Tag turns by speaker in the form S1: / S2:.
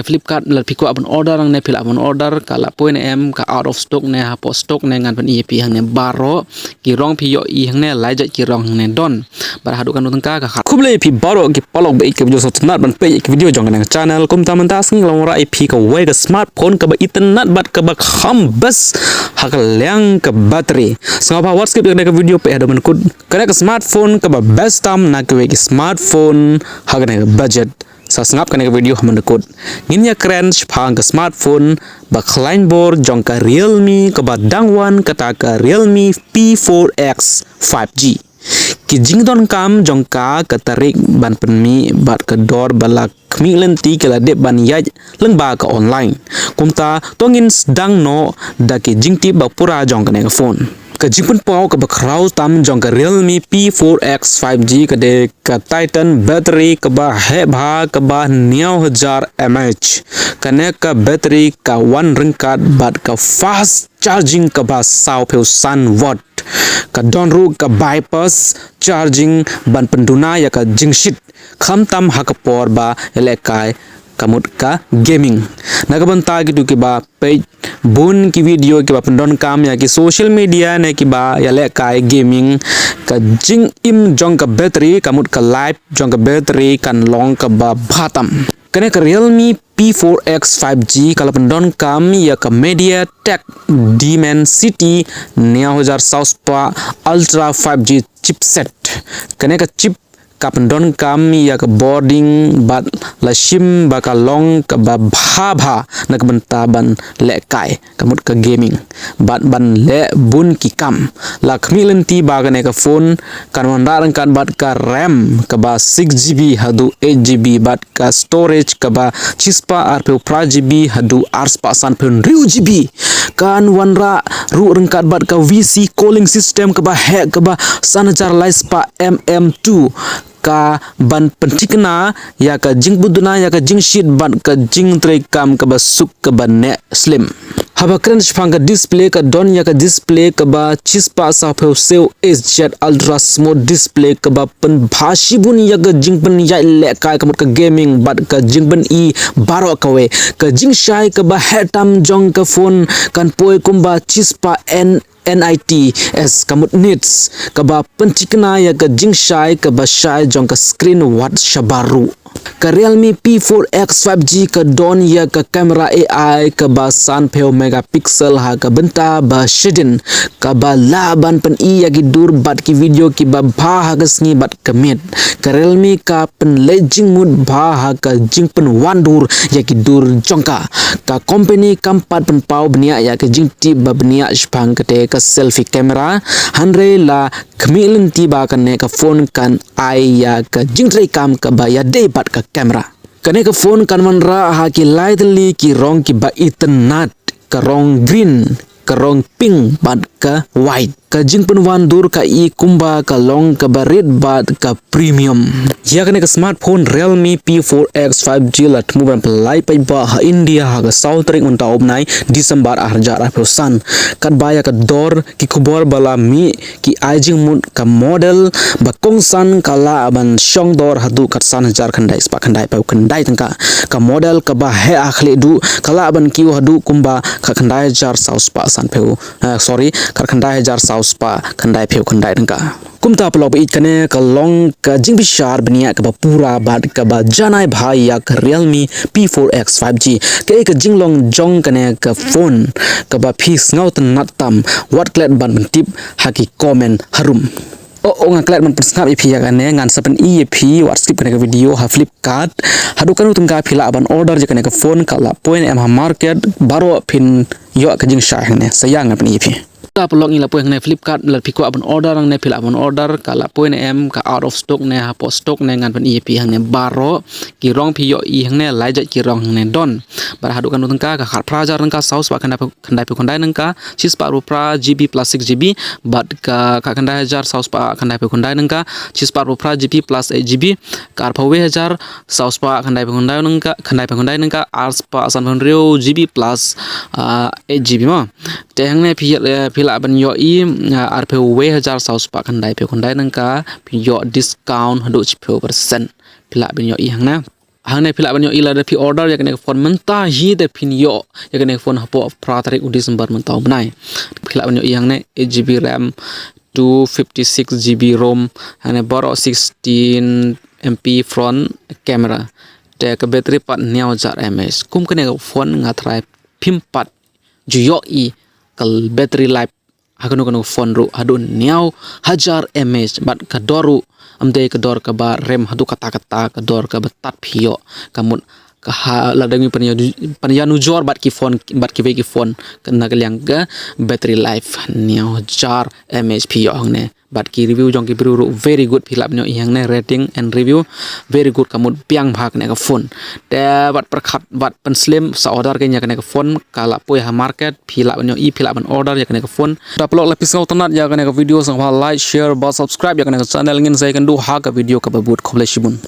S1: Flipkart lat piko abon order ang ne pila abon order kala poin em ka out of stock ne hapo stock ne ngan pen EP hang ne baro ki rong pi yo I hang ne lai jat ki rong hang ne don bar hadu kan utang ka khuble EP baro ki palok be ki video so tnat ban pe ki video jong ne channel kum ta man ta sing long ra EP ka we ka smartphone ka ba internet bat ka ba kham bas hak liang ka battery so ba whatsapp ne ka video pe hadu man kud ka smartphone ka ba best tam na ka we ki smartphone hak ne budget sa sangap kan video hamon kod nginya keren phang ka smartphone ba klein bor jong ka Realme ka ba dangwan kata ka Realme P4x 5G ki jingdon kam jong ka tarik ban penmi bat ka dor balak khmi lenti kala de ban yaj leng ba ka online kumta tongin dang no da ki jingti ba pura jong ka phone ka jingpun pau ka bakrau tam jong ka Realme P4x 5G ka de ka Titan battery ka ba he bha ka ba 9000 mAh ka ne ka battery ka 1 Ryngkat bat ka fast charging ka ba 100,000 watt ka donru ka bypass charging ban penduna ya ka jingshit kham tam hakapor ba elekai kamut ka gaming nagabanta gitu ki ba page bun ki video ki ba pendon kam ya ki social media ne ki ba ya le kai gaming ka jing im jong ka battery kamut ka live jong ka battery kan long ka ba bhatam kane ka Realme P4x 5G kalau pendon kam ya ka MediaTek Dimensity 9000 Southpaw Ultra 5G chipset kane ka chip ka pendon kam ya ka boarding bat la sim ba ka long ka ba bha na ka benta ban le kai kamut ka gaming bat ban le bun ki kam la khmi lenti ba ka ne ka phone kan wandarang kan bat ka RAM ka ba 6GB hadu 8GB bat ka storage ka ba chispa arpe GB hadu arspa san pen GB kan wanra ru Ryngkat bat ka VC calling system ka ba hack ka ba sanajar laispa MM2 ka ban pentikna ya ka jing buduna ya ka jing sheet ban ka jing tray kam ka basuk ka ban ne slim haba kren shpang ka display ka don ya ka display ka ba chispa sa pheu seu SZ ultra smooth display ka ba pen bhashi bun ya ka jing pen ya le kai ka mut ka gaming bat ka jing pen I baro ka we ka jing shai ka ba hetam jong ka phone kan poi kumba chispa NITS kamut nits kaba pentikna ya ka jingshai kaba shai jong ka screen wat shabaru ka Realme P4x 5G ka don ya ka kamera AI ka ba san pheu megapixel ha ka benta ba shidin ka ba laban pen I ya ki dur bat ki video ki ba bha ha ka sngi bat kamit ka Realme ka pen lejing mood bha ha ka jing pen wandur ya ki dur jongka ka company kampat pen pau bnia ya ka jing ti ba bnia shpang ka te ka selfie camera hanre la khmilin ti ba kan ne ka phone kan ai ya ka jing trai kam ka ba ya de bat ka camera kane ka phone kan man ra ha ki lightly ki rong ki ba itnat ka rong green ka rong pink bat ka white ka jing pen wandur ka I kumba ka long ka ba red bat ka premium ya kane ka smartphone Realme P4x 5G lat mobile pelai pai ba ha India ha ka south ring unta obnai December arjar san kat baya ka dor ki khubor bala mi ki ajing mut ka model ba kongsan kala ban shong dor hadu kat san hajar khandai spa khandai pau khandai tangka ka model ka ba he akhli du kala ban ki hadu kumba ka khandai jar saus pa san peu sorry ka khandai jar spa khandai pheu khandai dangka kumta pelok it kane ka long ka jing bishar bnia ka ba pura bat ka ba janai bhai ya ka Realme P4x 5G ka jing long jong kane ka phone ka ba phis ngaut natam what klet ban tip haki comment harum nga klet man persngap EP ya kane ngan sapen EP WhatsApp kane ka video ha Flipkart hadu kan utung ka phila ban order je kane ka phone ka la point em ha market baro pin yo ka jing sha ne sayang apni EP pelok ni lapoy ngai Flipkart lat piko abon order ang ne phila abon order kala poin em ka out of stock ne ha po stock ne ngan pen EP hang ne baro ki rong pi yo I hang ne lai jat ki rong ne don bar hadu kan utang ka khat prajar nang ka saus ba khandai pe nang ka sis pa ru pra GB plus 6GB bat ka khandai hajar saus pa khandai pe nang ka sis pa ru pra GB plus 8GB kar phawe hajar saus pa khandai pe nang ka ars pa san reu GB plus 8GB ma te hang ne phila ban yo I arpe we hajar saus pa khandai nang ka yo discount hadu 10% phila ban yo I hang na hang ne phila banyo ila de phi order ya kene phone menta hi de phin yo ya kene phone hapo pra tarik December menta banai phila banyo i hang ne 8GB RAM 256GB ROM hang ne baro 16MP front camera te ka battery pat 9000 mAh kum kene phone ngatrai phim pat juyo i kal battery life hakano kano phone ru hadun 9000 mAh bat kadoru amde kador ka ba rem hadu kata kador ka batat phio kamun ka ladami panyanu jor bat ki phone kana kalyang ga battery life 9000 mAh phio hangne bat ki review jong ki bru very good philap nyo yang ne rating and review very good kamut piang bhag ne ka phone te bat prakhat bat pen slim sa order ke nya ka phone kala poi ha market philap nyo philap ban order ya ka phone upload lapis ngau tanat ya ka video sang like share ba subscribe ya ka channel ngin sai kan du ha ka video ka babut khoble shibun